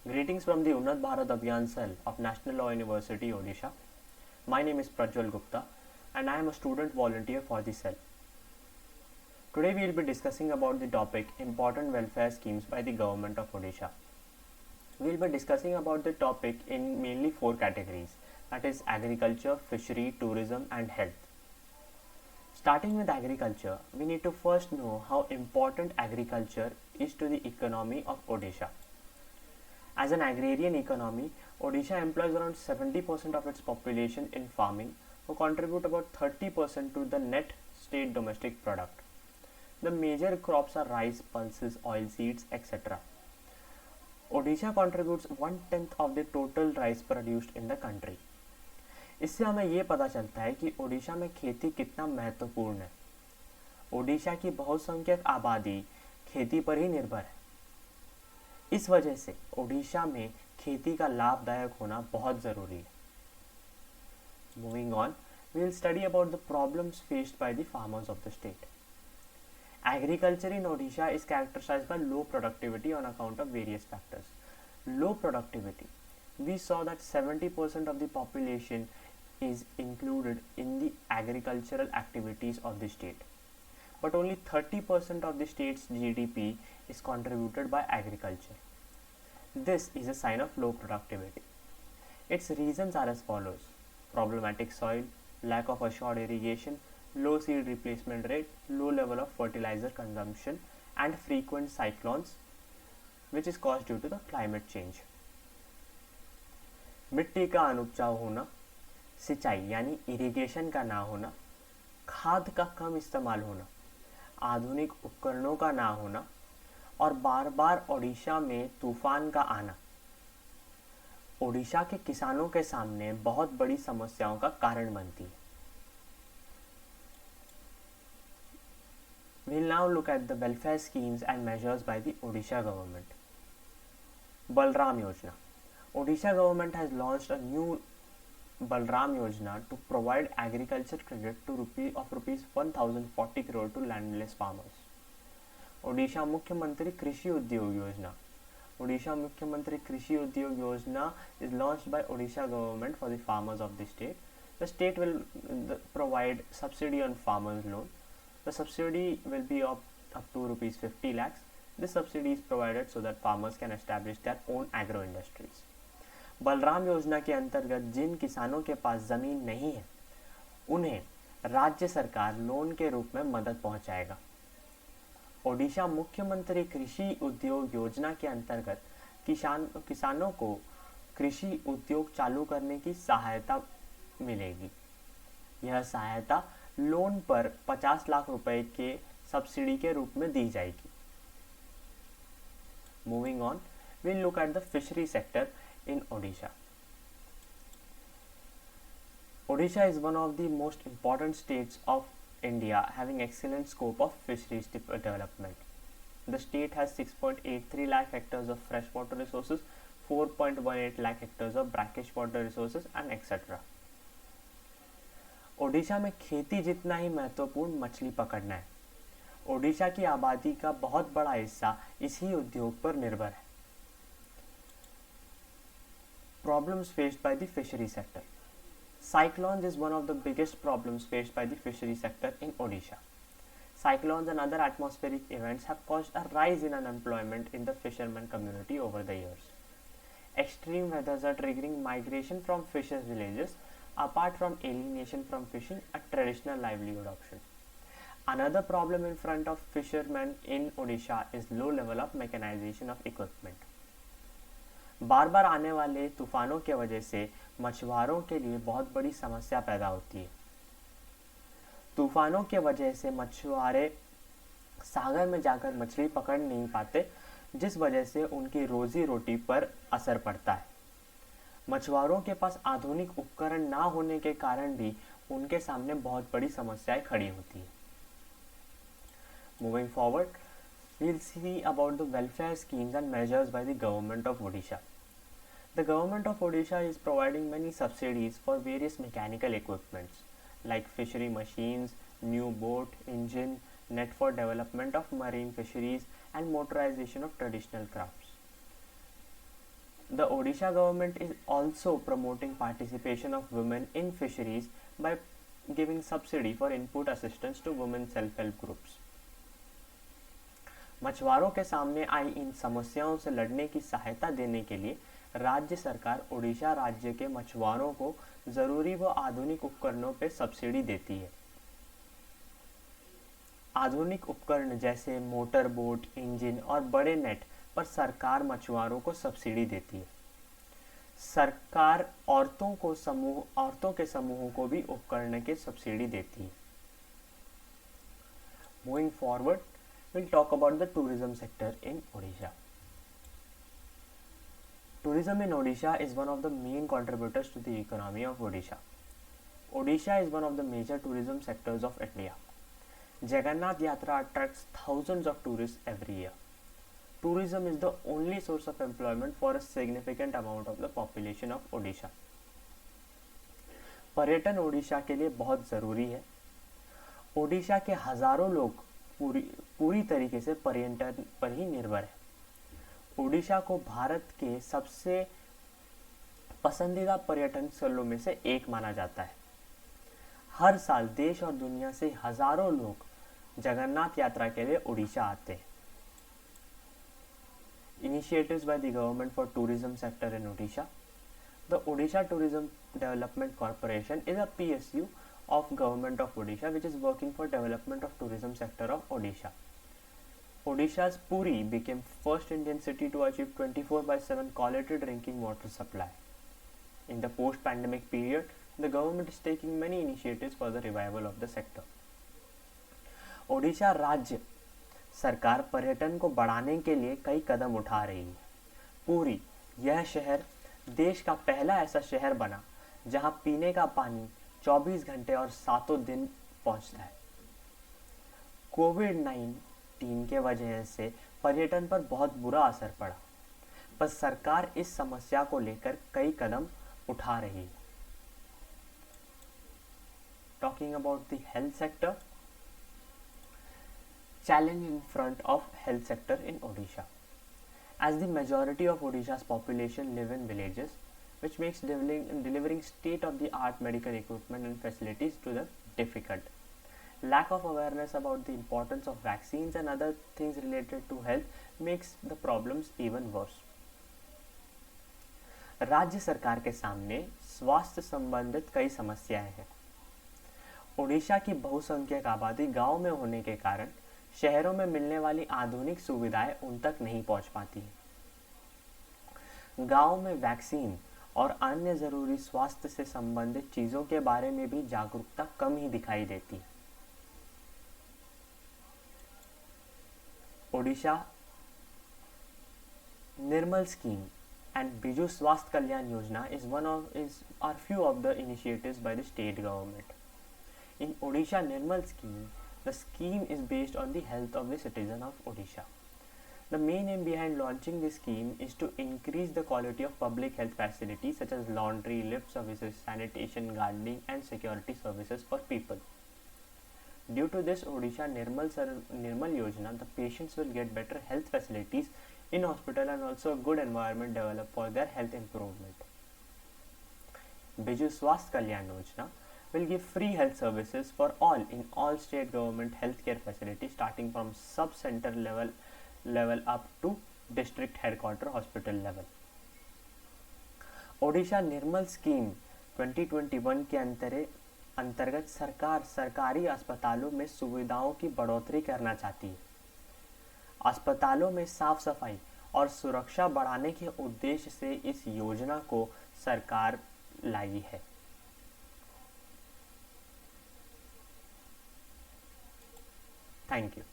Greetings from the Unnat Bharat Abhiyan cell of National Law University, Odisha. My name is Prajwal Gupta and I am a student volunteer for the cell. Today we will be discussing about the topic Important Welfare Schemes by the Government of Odisha. We will be discussing about the topic in mainly four categories, that is agriculture, fishery, tourism and health. Starting with agriculture, we need to first know how important agriculture is to the economy of Odisha. As an agrarian economy, Odisha employs around 70% of its population in farming, who contribute about 30% to the net state domestic product. The major crops are rice, pulses, oilseeds, etc. Odisha contributes 1/10 of the total rice produced in the country. इससे हमें ये पता चलता है कि ओडिशा में खेती कितना महत्वपूर्ण है. ओडिशा की बहुसंख्यक आबादी खेती पर ही निर्भर है. इस वजह से ओडिशा में खेती का लाभदायक होना बहुत ज़रूरी है. Moving on, we will study about the problems faced by the farmers of the state. Agriculture in Odisha is characterized by low productivity on account of various factors. Low productivity. We saw that 70% of the population is included in the agricultural activities of the state. But only 30% of the state's GDP is contributed by agriculture. This is a sign of low productivity. Its reasons are as follows: problematic soil, lack of assured irrigation, low seed replacement rate, low level of fertilizer consumption, and frequent cyclones, which is caused due to the climate change. मिट्टी का अनुपजाऊ होना, सिंचाई यानी irrigation का ना होना, खाद का कम इस्तेमाल होना, आधुनिक उपकरणों का ना होना और बार बार ओडिशा में तूफान का आना ओडिशा के किसानों के सामने बहुत बड़ी समस्याओं का कारण बनती है. We'll now look at the welfare schemes and measures by the Odisha government. Balram Yojana. Odisha government has launched a new Balram Yojana to provide agriculture credit to rupees 1040 crore to landless farmers. Odisha Mukhyamantri Krishi Udyog Yojana. Odisha Mukhyamantri Krishi Udyog Yojana is launched by Odisha government for the farmers of the state. The state will provide subsidy on farmers loan. The subsidy will be up to rupees 50 lakhs. This subsidy is provided so that farmers can establish their own agro industries. Balram योजना के अंतर्गत जिन किसानों के पास ज़मीन नहीं है उन्हें राज्य सरकार लोन के रूप में मदद पहुंचाएगा. ओडिशा मुख्यमंत्री कृषि उद्योग योजना के अंतर्गत किसानों को कृषि उद्योग चालू करने की सहायता मिलेगी. यह सहायता लोन पर 50 लाख रुपए के सब्सिडी के रूप में दी जाएगी. Moving on, we'll look at the fishery sector in Odisha. Odisha is one of the most important states of India, having excellent scope of fisheries development. The state has 6.83 lakh hectares of freshwater resources, 4.18 lakh hectares of brackish water resources and etc. Odisha में खेती जितना ही महत्वपूर्ण मछली पकड़ना है. ओडिशा की आबादी का बहुत बड़ा हिस्सा इसी उद्योग पर निर्भर है. Problems faced by the fishery sector. Cyclones is one of the biggest problems faced by the fishery sector in Odisha. Cyclones and other atmospheric events have caused a rise in unemployment in the fisherman community over the years. Extreme weathers are triggering migration from fishers' villages, apart from alienation from fishing, a traditional livelihood option. Another problem in front of fishermen in Odisha is low level of mechanization of equipment. बार बार आने वाले तूफानों के वजह से मछुआरों के लिए बहुत बड़ी समस्या पैदा होती है. तूफानों के वजह से मछुआरे सागर में जाकर मछली पकड़ नहीं पाते, जिस वजह से उनकी रोजी रोटी पर असर पड़ता है. मछुआरों के पास आधुनिक उपकरण ना होने के कारण भी उनके सामने बहुत बड़ी समस्याएं खड़ी होती है. Moving forward, we'll see about the welfare schemes and measures by the government of Odisha. The government of Odisha is providing many subsidies for various mechanical equipments like fishery machines, new boat, engine, net for development of marine fisheries and motorization of traditional crafts. The Odisha government is also promoting participation of women in fisheries by giving subsidy for input assistance to women self-help groups. मछुआरों के सामने आई इन समस्याओं से लड़ने की सहायता देने के लिए राज्य सरकार ओडिशा राज्य के मछुआरों को जरूरी व आधुनिक उपकरणों पर सब्सिडी देती है। आधुनिक उपकरण जैसे मोटर बोट, इंजन और बड़े नेट पर सरकार मछुआरों को सब्सिडी देती है। सरकार औरतों के समूहों को भी उपकरण की सब्सिडी देती है। Moving forward, we'll talk about the tourism sector in Odisha. Tourism in Odisha is one of the main contributors to the economy of Odisha. Odisha is one of the major tourism sectors of India. Jagannath Yatra attracts thousands of tourists every year. Tourism is the only source of employment for a significant amount of the population of Odisha. पर्यटन ओडिशा के लिए बहुत ज़रूरी है। ओडिशा के हजारों लोग पूरी तरीके से पर्यटन पर ही निर्भर है। ओडिशा को भारत के सबसे पसंदीदा पर्यटन स्थलों में से एक माना जाता है। हर साल देश और दुनिया से हजारों लोग जगन्नाथ यात्रा के लिए ओडिशा आते हैं। Initiatives by the government for tourism sector in Odisha. The Odisha Tourism Development Corporation is a PSU of Government of Odisha which is working for development of tourism sector of Odisha. Odisha's Puri became first Indian city to achieve 24/7 quality drinking water supply. In the post-pandemic period, the government is taking many initiatives for the revival of the sector. Odisha राज्य सरकार पर्यटन को बढ़ाने के लिए कई कदम उठा रही है। पुरी, यह शहर देश का पहला ऐसा शहर बना जहां पीने का पानी 24 घंटे और 7 दिन पहुंचता है। कोविड-19 के वजह से पर्यटन पर बहुत बुरा असर पड़ा, पर सरकार इस समस्या को लेकर कई कदम उठा रही है। Talking about the health sector, challenge in front of health sector in Odisha. As the majority of Odisha's population live in villages, which makes delivering state-of-the-art medical equipment and facilities to them difficult. Lack of awareness about the importance of vaccines and other things related to health makes the problems even worse. राज्य सरकार के सामने स्वास्थ्य संबंधित कई समस्याएं हैं। ओडिशा की बहुसंख्यक आबादी गांव में होने के कारण शहरों में मिलने वाली आधुनिक सुविधाएं उन तक नहीं पहुंच पाती हैं। गांव में वैक्सीन और अन्य जरूरी स्वास्थ्य से संबंधित चीजों के बारे में भी जागरूकता कम ही दिखाई देती है। Odisha Nirmal scheme and Biju Swasth Kalyan Yojana are few of the initiatives by the state government. In Odisha Nirmal scheme, the scheme is based on the health of the citizen of Odisha. The main aim behind launching this scheme is to increase the quality of public health facilities such as laundry, lift services, sanitation, gardening and security services for people. Due to this Odisha Nirmal Yojana, the patients will get better health facilities in hospital and also a good environment developed for their health improvement. Biju Swasth Kalyan Yojana will give free health services for all in all state government healthcare facilities starting from sub-center level up to district headquarter hospital level. Odisha Nirmal scheme 2021 के अंतर्गत सरकार सरकारी अस्पतालों में सुविधाओं की बढ़ोतरी करना चाहती है। अस्पतालों में साफ सफाई और सुरक्षा बढ़ाने के उद्देश्य से इस योजना को सरकार लाई है। Thank you.